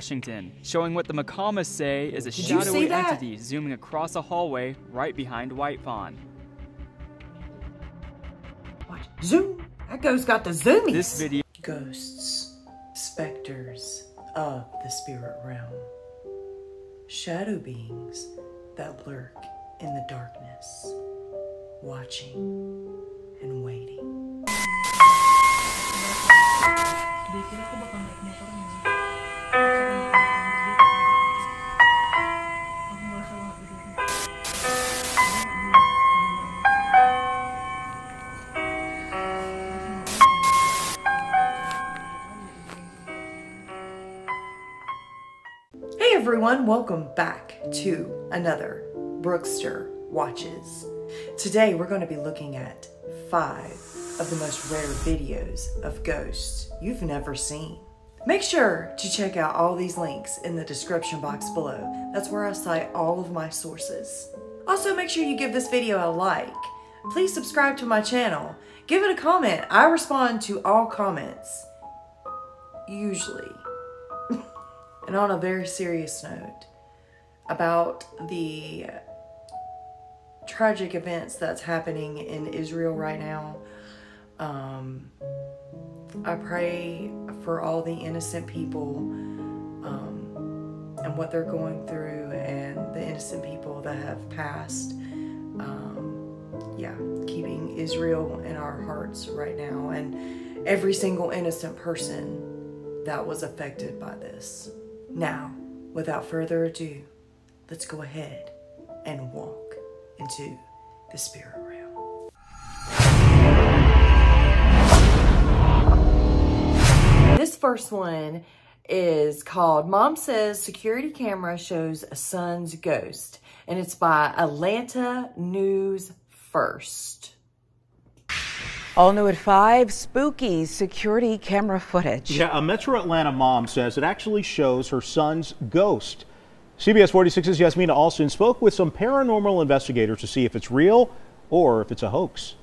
Washington, showing what the Makamas say is a shadowy entity zooming across a hallway right behind White Fawn. Watch. Zoom! That ghost got the zoomies! This video... Ghosts, specters of the spirit realm, shadow beings that lurk in the darkness, watching and waiting. Hey everyone, welcome back to another Brookestirr Watches. Today we're going to be looking at 5 of the most rare videos of ghosts you've never seen. Make sure to check out all these links in the description box below. That's where I cite all of my sources. Also, make sure you give this video a like. Please subscribe to my channel. Give it a comment. I respond to all comments. Usually. And on a very serious note, about the tragic events that's happening in Israel right now, I pray for all the innocent people and what they're going through, and the innocent people that have passed. Yeah, keeping Israel in our hearts right now, and every single innocent person that was affected by this. Now, without further ado, let's go ahead and walk into the spirit realm. This first one is called Mom Says Security Camera Shows a Son's Ghost, and it's by Atlanta News First. All new at 5, spooky security camera footage. Yeah, a Metro Atlanta mom says it actually shows her son's ghost. CBS 46's Yasmina Alston spoke with some paranormal investigators to see if it's real or if it's a hoax.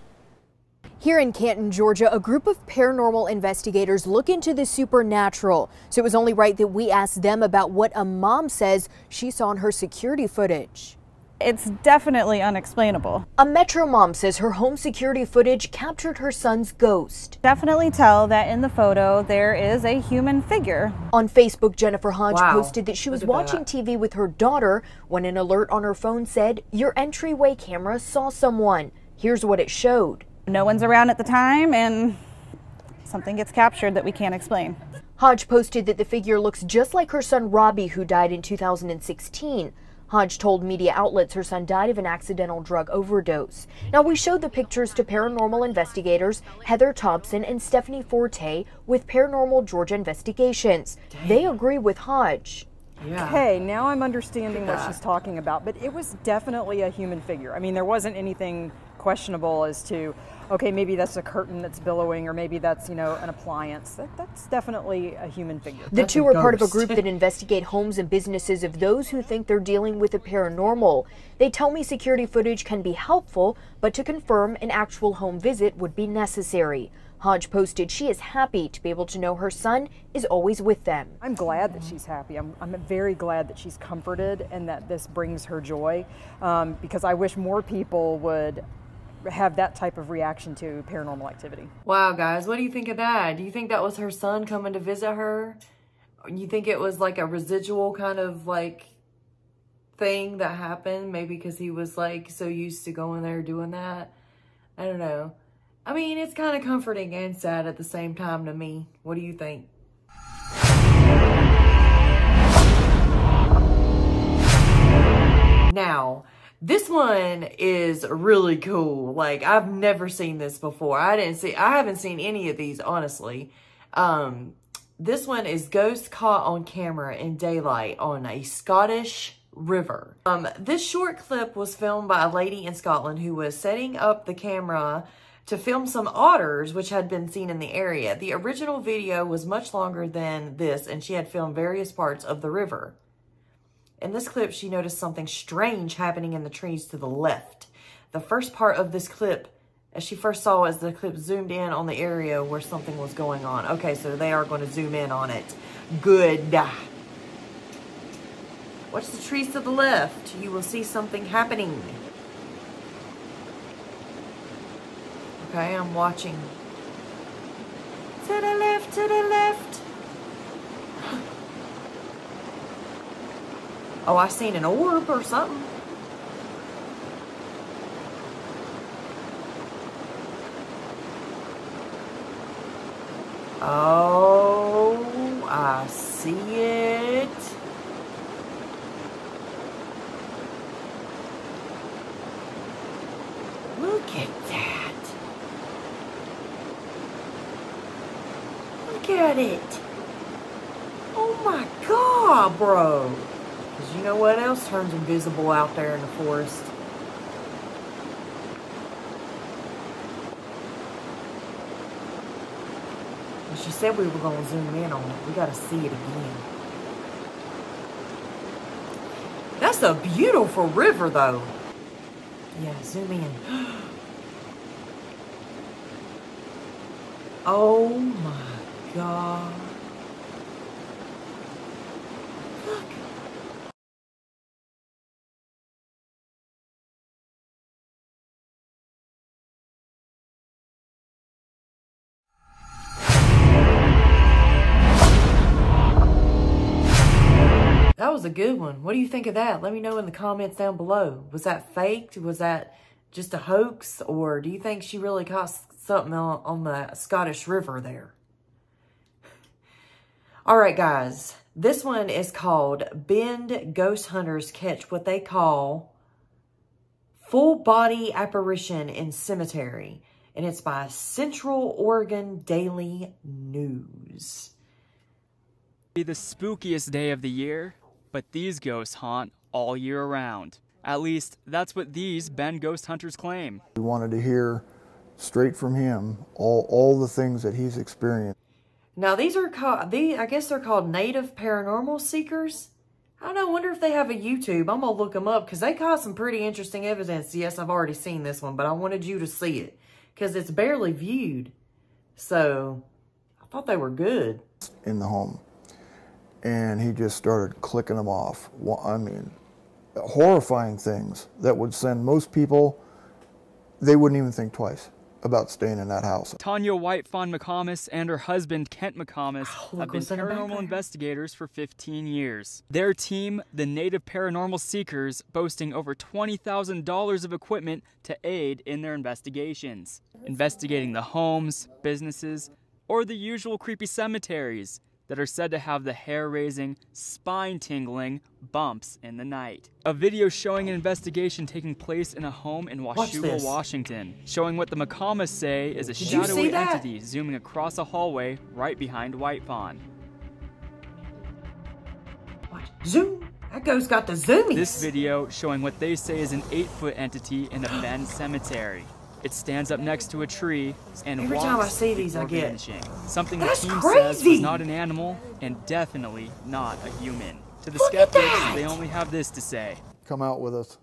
Here in Canton, Georgia, a group of paranormal investigators look into the supernatural. So it was only right that we asked them about what a mom says she saw in her security footage. It's definitely unexplainable. A Metro mom says her home security footage captured her son's ghost. Definitely tell that in the photo there is a human figure. On Facebook, Jennifer Hodge posted that she was watching TV with her daughter when an alert on her phone said, "Your entryway camera saw someone." Here's what it showed. No one's around at the time and something gets captured that we can't explain. Hodge posted that the figure looks just like her son Robbie, who died in 2016. Hodge told media outlets her son died of an accidental drug overdose. Now, we showed the pictures to paranormal investigators Heather Thompson and Stephanie Forte with Paranormal Georgia Investigations. Dang. They agree with Hodge. Yeah. Okay, now I'm understanding what she's talking about, but it was definitely a human figure. I mean, there wasn't anything questionable as to, okay, maybe that's a curtain that's billowing, or maybe that's, you know, an appliance. That's definitely a human figure. The two are part of a group that investigate homes and businesses of those who think they're dealing with the paranormal. They tell me security footage can be helpful, but to confirm, an actual home visit would be necessary. Hodge posted she is happy to be able to know her son is always with them. I'm glad that she's happy. I'm very glad that she's comforted and that this brings her joy, because I wish more people would have that type of reaction to paranormal activity. Wow, guys, what do you think of that? Do you think that was her son coming to visit her? You think it was like a residual kind of like thing that happened? Maybe because he was like so used to going there doing that? I don't know. I mean, it's kind of comforting and sad at the same time to me. What do you think? Now, this one is really cool. Like, I've never seen this before. I haven't seen any of these, honestly. This one is ghost caught on camera in daylight on a Scottish river. This short clip was filmed by a lady in Scotland who was setting up the camera to film some otters which had been seen in the area. The original video was much longer than this, and she had filmed various parts of the river. In this clip, she noticed something strange happening in the trees to the left. The first part of this clip, as she first saw as the clip zoomed in on the area where something was going on. Okay, so they are going to zoom in on it. Good. Watch the trees to the left. You will see something happening. Okay, I'm watching. To the left, to the left. Oh, I seen an orb or something. Oh, I see it. Look at that. Look at it. Oh my God, bro. Because you know what else turns invisible out there in the forest? And she said we were going to zoom in on it. We got to see it again. That's a beautiful river, though. Yeah, zoom in. Oh my God. Look. That was a good one. What do you think of that? Let me know in the comments down below. Was that faked? Was that just a hoax? Or do you think she really caught something on the Scottish River there? All right, guys. This one is called Bend Ghost Hunters Catch What They Call Full Body Apparition in Cemetery. And it's by Central Oregon Daily News. Be the spookiest day of the year, but these ghosts haunt all year round. At least, that's what these Bend ghost hunters claim. We wanted to hear straight from him all the things that he's experienced. Now, these are called, I guess they're called native paranormal seekers. I don't know, I wonder if they have a YouTube. I'm going to look them up because they caught some pretty interesting evidence. Yes, I've already seen this one, but I wanted you to see it because it's barely viewed. So, I thought they were good. In the home. And he just started clicking them off. Well, I mean, horrifying things that would send most people, they wouldn't even think twice about staying in that house. Tanya White-Fawn McComas and her husband, Kent McComas, have been paranormal investigators for 15 years. Their team, the Native Paranormal Seekers, boasting over $20,000 of equipment to aid in their investigations. Investigating the homes, businesses, or the usual creepy cemeteries that are said to have the hair-raising, spine-tingling bumps in the night. A video showing an investigation taking place in a home in Washougal, Washington, showing what the McComas say is a shadowy entity zooming across a hallway right behind White-Fawn. Zoom! That ghost got the zoomies! This video showing what they say is an 8-foot entity in a Bend cemetery. It stands up next to a tree and every time I see these, I get vanishing. Something the team says was not an animal and definitely not a human. To the skeptics, they only have this to say: come out with us.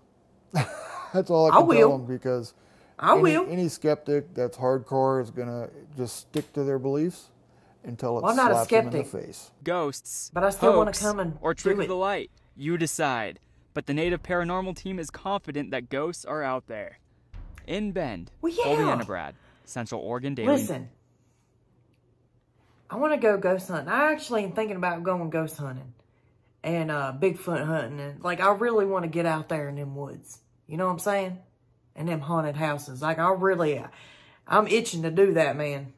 That's all I can tell them, because any skeptic that's hardcore is gonna just stick to their beliefs until it slaps them in the face. Ghosts, but I still want to come and or trick of the light. You decide. But the Native Paranormal team is confident that ghosts are out there. In Bend, Brad, Central Oregon Daily. Listen, I want to go ghost hunting. I actually am thinking about going ghost hunting and Bigfoot hunting. And, like, I really want to get out there in them woods. You know what I'm saying? And them haunted houses. Like, I'm itching to do that, man.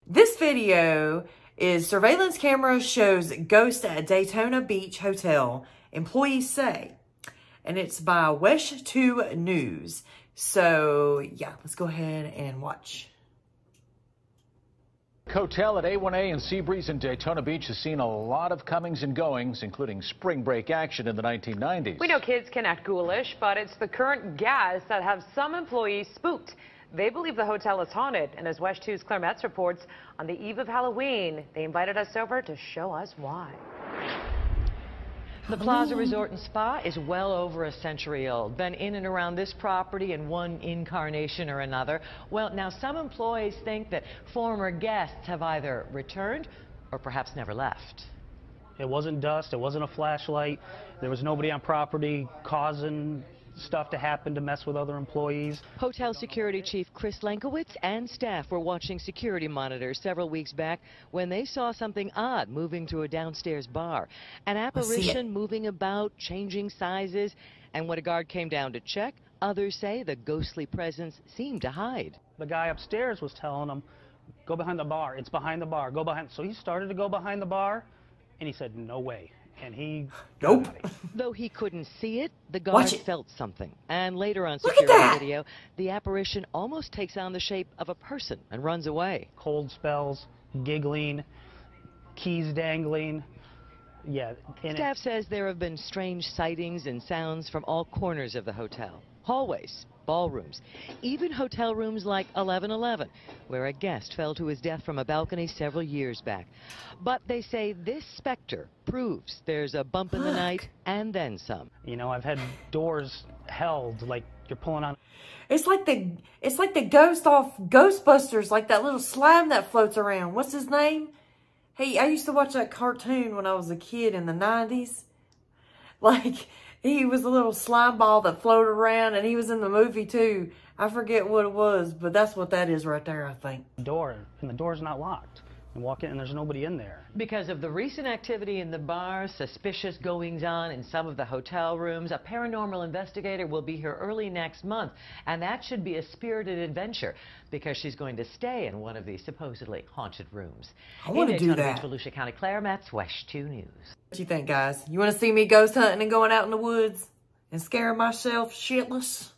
This video is surveillance camera shows ghost at Daytona Beach Hotel, employees say. And it's by Wesh 2 News. So, yeah, let's go ahead and watch. Hotel at A1A and Seabreeze in Daytona Beach has seen a lot of comings and goings, including spring break action in the 1990s. We know kids can act ghoulish, but it's the current gas that have some employees spooked. They believe the hotel is haunted, and as WESH 2's Claire Metz reports, on the eve of Halloween, they invited us over to show us why. The Plaza Resort and Spa is well over a century old. Been in and around this property in one incarnation or another. Well, now some employees think that former guests have either returned or perhaps never left. It wasn't dust, it wasn't a flashlight, there was nobody on property causing stuff to happen to mess with other employees. Hotel Security Chief Chris Lenkowitz and staff were watching security monitors several weeks back when they saw something odd moving through a downstairs bar. An apparition moving about, changing sizes, and when a guard came down to check, others say the ghostly presence seemed to hide. The guy upstairs was telling him, go behind the bar, it's behind the bar, go behind. So he started to go behind the bar, and he said, no way. And he nope. Though he couldn't see it, the guard felt something. And later on security video, the apparition almost takes on the shape of a person and runs away. Cold spells, giggling, keys dangling. Yeah. Staff says there have been strange sightings and sounds from all corners of the hotel. Hallways, ballrooms, even hotel rooms like 1111, where a guest fell to his death from a balcony several years back. But they say this specter proves there's a bump in the night and then some. You know, I've had doors held like you're pulling on. It's like the ghost off Ghostbusters, like that little slime that floats around. What's his name? Hey, I used to watch that cartoon when I was a kid in the 90s. Like, he was a little slime ball that floated around, and he was in the movie too. I forget what it was, but that's what that is right there, I think. Door, and the door's not locked. You walk in and there's nobody in there. Because of the recent activity in the bar, suspicious goings-on in some of the hotel rooms, a paranormal investigator will be here early next month, and that should be a spirited adventure because she's going to stay in one of these supposedly haunted rooms. I want to do that. Volusia County, Claire Metz, WESH 2 News. What you think, guys? You want to see me ghost hunting and going out in the woods and scaring myself shitless?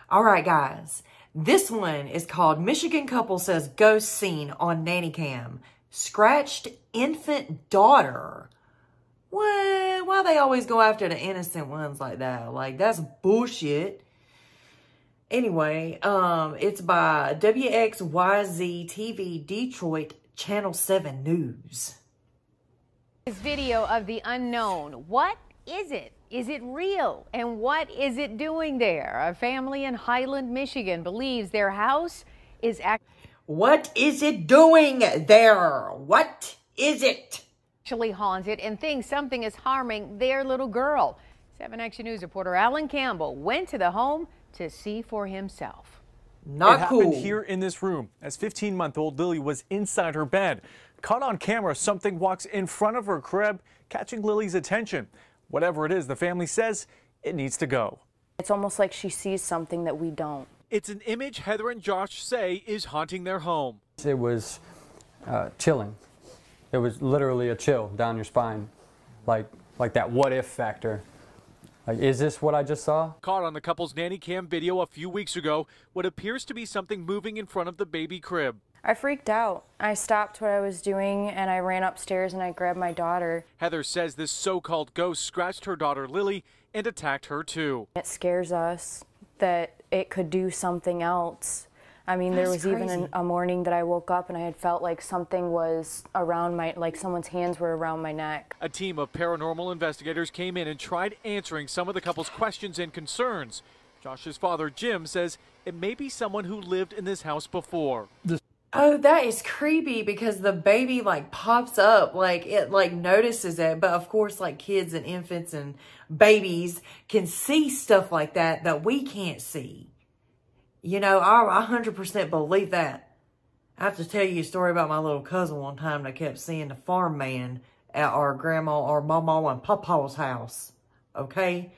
All right, guys. This one is called Michigan Couple Says Ghost Seen on Nanny Cam. Scratched infant daughter. What? Why they always go after the innocent ones like that? Like, that's bullshit. Anyway, it's by WXYZ TV Detroit Channel 7 News. This video of the unknown. What is it? Is it real? And what is it doing there? A family in Highland, Michigan believes their house is What is it doing there? What is it? Actually haunted and thinks something is harming their little girl. 7 Action News reporter Alan Campbell went to the home to see for himself. Not cool. It happened here in this room as 15-month-old Lily was inside her bed. Caught on camera, something walks in front of her crib, catching Lily's attention. Whatever it is, the family says it needs to go. It's almost like she sees something that we don't. It's an image Heather and Josh say is haunting their home. It was chilling. It was literally a chill down your spine, like that what if factor. Like, is this what I just saw? Caught on the couple's nanny cam video a few weeks ago, what appears to be something moving in front of the baby crib. I freaked out. I stopped what I was doing and I ran upstairs and I grabbed my daughter. Heather says this so-called ghost scratched her daughter Lily and attacked her too. It scares us that it could do something else. I mean, there was even a morning that I woke up and I had felt like something was around my, like someone's hands were around my neck. A team of paranormal investigators came in and tried answering some of the couple's questions and concerns. Josh's father, Jim, says it may be someone who lived in this house before. Oh, that is creepy because the baby like pops up, like it like notices it. But of course, like kids and infants and babies can see stuff like that we can't see. You know, I 100% believe that. I have to tell you a story about my little cousin one time that kept seeing the farm man at our grandma or mama and papa's house. Okay?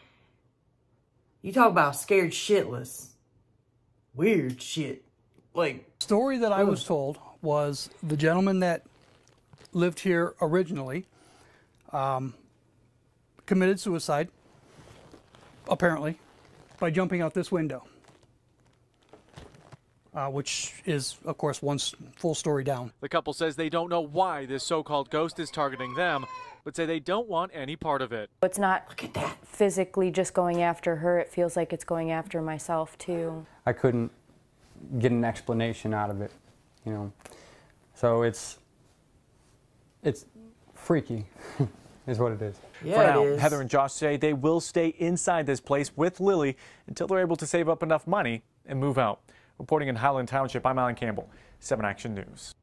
You talk about scared shitless. Weird shit. Like, story that I was told was the gentleman that lived here originally committed suicide, apparently, by jumping out this window, which is, of course, one full story down. The couple says they don't know why this so-called ghost is targeting them, but say they don't want any part of it. It's not physically just going after her. It feels like it's going after myself too. I couldn't get an explanation out of it, you know. So it's freaky, is what it is. For now, Heather and Josh say they will stay inside this place with Lily until they're able to save up enough money and move out. Reporting in Highland Township, I'm Alan Campbell, 7 Action News.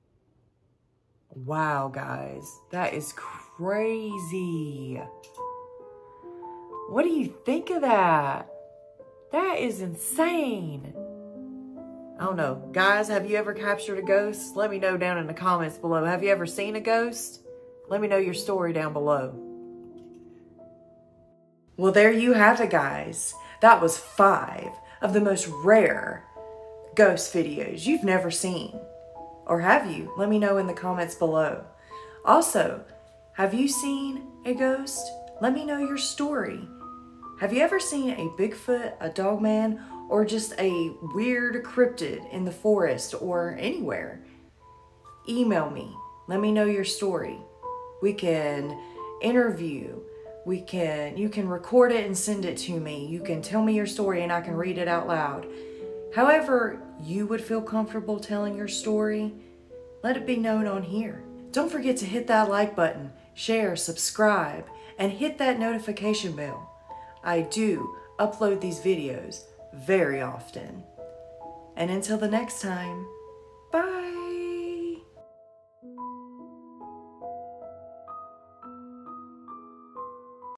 Wow, guys, that is crazy. What do you think of that? That is insane. I don't know. Guys, have you ever captured a ghost? Let me know down in the comments below. Have you ever seen a ghost? Let me know your story down below. Well, there you have it, guys. That was 5 of the most rare ghost videos you've never seen. Or have you? Let me know in the comments below. Also, have you seen a ghost? Let me know your story. Have you ever seen a Bigfoot, a Dogman, or just a weird cryptid in the forest or anywhere? Email me. Let me know your story. We can interview. You can record it and send it to me. You can tell me your story and I can read it out loud. However you would feel comfortable telling your story, let it be known on here. Don't forget to hit that like button, share, subscribe, and hit that notification bell. I do upload these videos very often. And until the next time, bye.